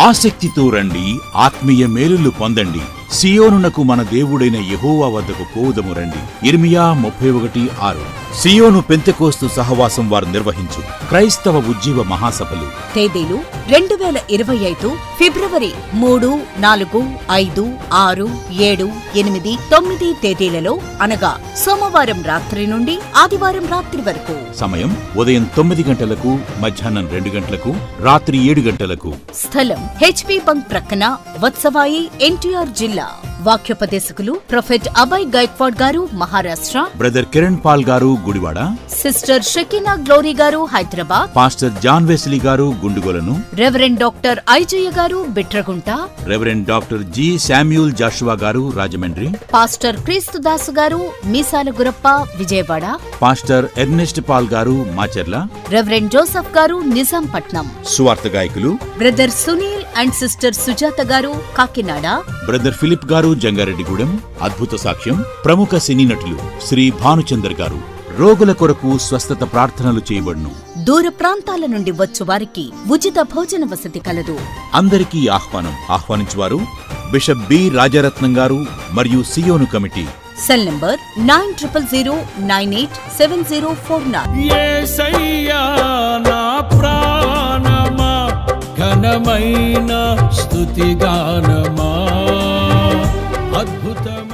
ఆసక్తితో రండి, ఆత్మీయ మేలులు పొందండి. సియోనునకు మన దేవుడైన యెహోవా వద్దకు పోవుదము రండి. ఇర్మియా 31:6. సియోను పెంతెకోస్తు సహవాసం వారు నిర్వహించు క్రైస్తవ ఉజ్జీవ మహాసభలు. తేదీలు 2025 ఫిబ్రవరి 3, 4, 5, 6, 7, 8, 9 తేదీలలో అనగా సోమవారం రాత్రి నుండి ఆదివారం రాత్రి వరకు. సమయం ఉదయం 9 గంటలకు, మధ్యాహ్నం 2 గంటలకు, రాత్రి 7 గంటలకు. స్థలం హెచ్పి బంక్ ప్రక్కన, వత్సవాయి, ఎన్టీఆర్ జిల్లా. వాక్యోపదేశకులు ప్రొఫెట్ అభయ్ గైక్వాడ్ గారు మహారాష్ట్ర, బ్రదర్ కిరణ్ పాల్ గారు గుడివాడ, సిస్టర్ షకీనా గ్లోరీ గారు హైదరాబాద్, పాస్టర్ జాన్ వెస్లీ గారు గుండుగోలను, రెవరెండ్ డాక్టర్ ఐజయ్య గారు Bitragunta, reverend doctor G Samuel Joshua గారు రాజమండ్రి, పాస్టర్ క్రీస్తుదాసు గారు Meesala Gurappa Vijayawada, pastor Ernest Paul గారు మాచర్ల, రెవరెండ్ జోసఫ్ గారు నిజాంపట్నం. సువార్త గాయకులు brother Sunil and sister Sujatha గారు కాకినాడ, బ్రదర్ ఫిలిప్ గారు జంగారెడ్డిగూడెం. అద్భుత సాక్ష్యం ప్రముఖ సినీ నటులు శ్రీ భానుచందర్ గారు. రోగుల కొరకు స్వస్థత ప్రార్థనలు చేయబడును. దూర ప్రాంతాల నుండి వచ్చు వారికి ఉచిత భోజన వసతి కలదు. అందరికీ ఆహ్వానించువారు బిషప్ బి రాజారత్నం గారు మరియు సియోను కమిటీ. Cell number 9000987049. యేసయ్యా నా ప్రాణమా, ఘనమైన స్తుతిగానమా, అద్భుతం.